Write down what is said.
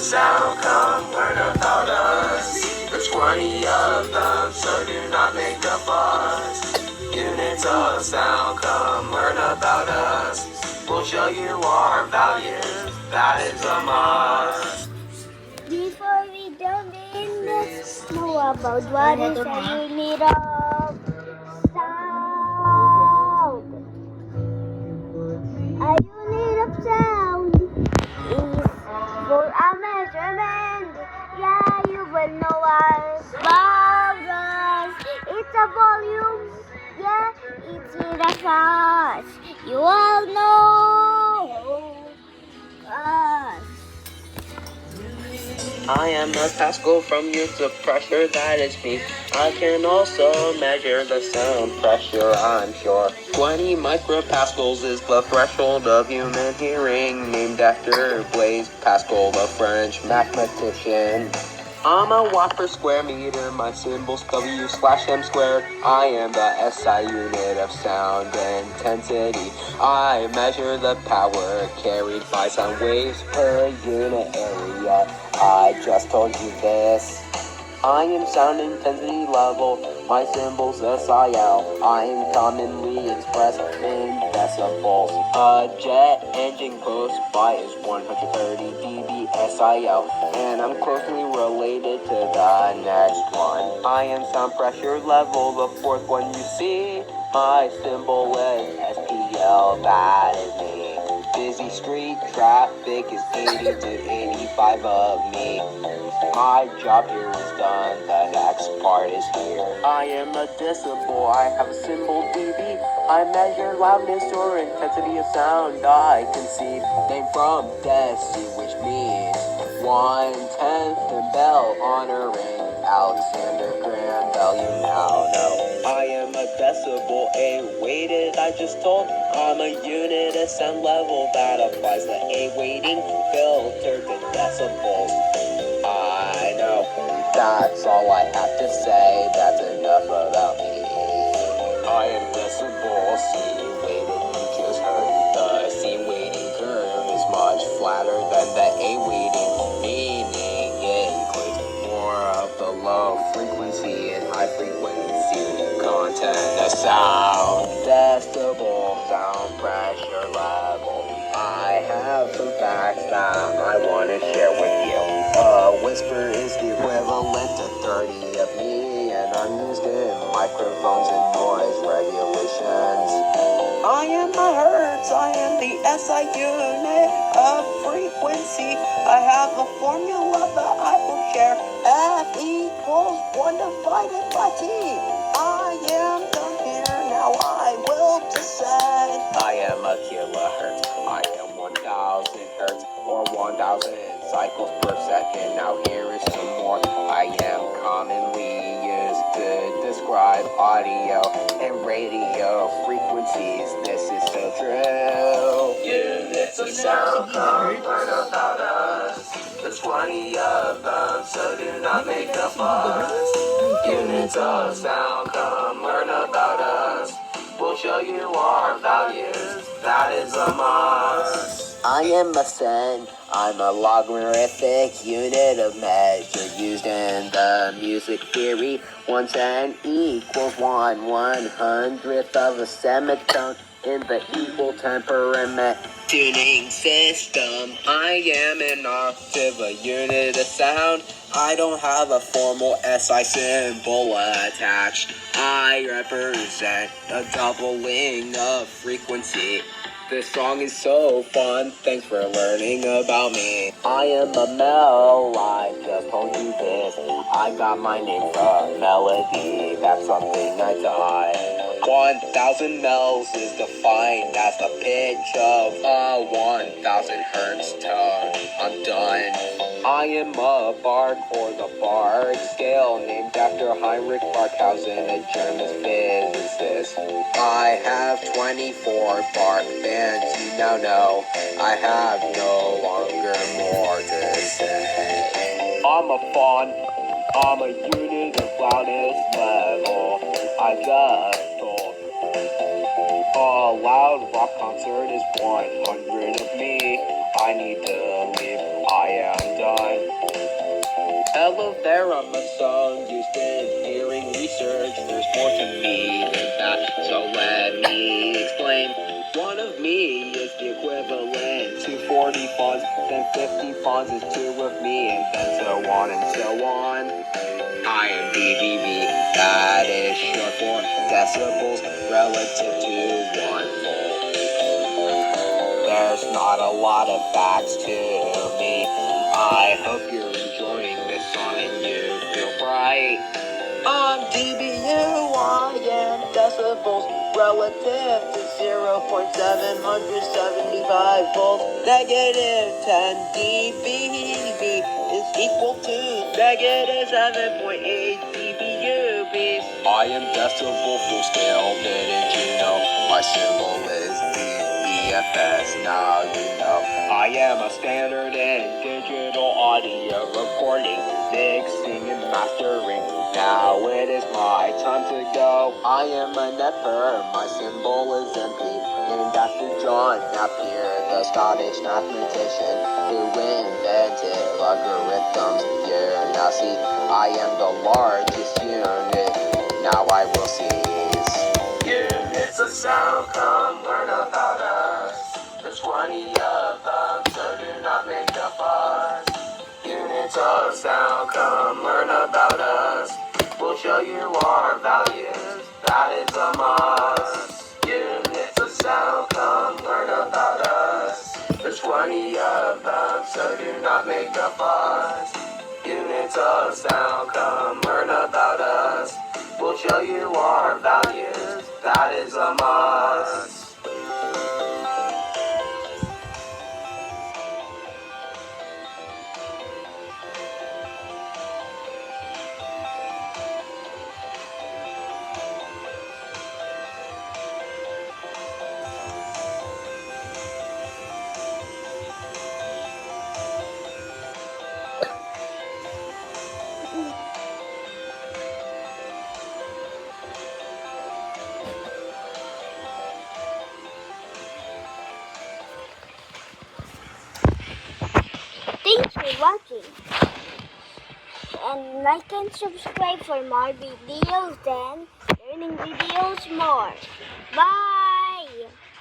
sound, come learn about us. There's 20 of them, so do not make a fuss. Units of sound, come learn about us. We'll show you our values, that is a must. Before we jump in, let's know about what is a unit of sound. A unit of sound is for a measurement. Yeah, you will know us. Vowels, it's a volume. Yeah, it's in a class. You all know us. I am a Pascal from units of pressure, that is me. I can also measure the sound pressure, I'm sure. 20 micropascals is the threshold of human hearing, named after Blaise Pascal, the French mathematician. I'm a watt per square meter, my symbol's W/m squared. I am the SI unit of sound intensity. I measure the power carried by sound waves per unit area. I just told you this. I am sound intensity level, my symbol's SIL. I am commonly expressed in decibels. A jet engine close by is 130 dB SIL, and I'm closely related to the next one. I am sound pressure level, the fourth one you see. My symbol is SPL, that is me. Busy street traffic is 80 to 85 of me. My job here is done, the next part is here. I am a decibel, I have a symbol dB. I measure loudness or intensity of sound. I conceive name from deci, which means 1/10 in bell, honoring Alexander Graham Bell. You now know I am a decibel, a weighted, I just told. I'm a unit of sound level that applies the A weighting filter to decibels. I know, that's all I have to say, that's enough about me. I am decibel, C weighted, you just heard. The C weighting curve is much flatter than the A weighting, meaning it includes more of the low frequency and high frequency content of sound. Decibel, sound pressure level. I have some facts that I want to share with you. A whisper is the equivalent to 30 of me, and I'm used in microphones and noise regulations. I am a hertz, I am the SI unit of frequency. I have a formula that I will share. F equals 1 divided by T. I am done here, now I will just say I am a kilohertz, I am 1000 hertz, or 1000 cycles per second. Now here is some more. I am commonly used to describe audio and radio frequencies. This is so true. Units of sound, come learn about us. There's 20 of them, so do not make a fuss. Units of sound, come learn about us. We'll show you our values, that is a must. I am a cent, I'm a logarithmic unit of measure used in the music theory. 1 cent equals 1/100th of a semitone in the equal temperament tuning system. I am an octave, a unit of sound. I don't have a formal SI symbol attached. I represent a doubling of frequency. This song is so fun, thanks for learning about me. I am a Mel, I just told you this. I got my name from melody, that's something I taught. 1000 mels is defined as the pitch of a 1000 hertz tone. I'm done. I am a Bach, or the Bach scale, named after Heinrich Barkhausen, a German physicist. I have 24 Bach bands, you now know. I have no longer more to say. I'm a fawn, I'm a unit of loudness level. I just told. A loud rock concert is 100 of me. I need to leave, I am done. Hello there, I'm a song used in hearing research. There's more to me than that, so let me explain. One of me is the equivalent to 40 fawns, then 50 fawns is two of me, and then so on and so on. I am dBV, that is short for decibels relative to 1 volt. There's not a lot of facts to me. I hope you're enjoying this song and you feel bright. On dBu, I am decibels relative to 0.775 volts. Negative 10 dBV is equal to negative 7.8 dBUB. I am decibel full scale, didn't you know? My symbol is DBFS, now you know. I am a standard in digital audio recording, mixing and mastering. Now it is my time to go. I am a nepper, my symbol is MP, named after John Napier, the Scottish mathematician who invented logarithms. You now see, I am the largest unit. Now I will seize. Units of sound, come learn about us. There's 20 of them, so do not make a fuss. Units of sound, come learn about us. We'll show you our values, that is a must. Units of sound, come learn about us. There's 20 of them, so do not make a fuss. Units of sound, come learn about us. We'll show you our values, that is a must. Thanks for watching. And like and subscribe for more videos, then learning videos more. Bye!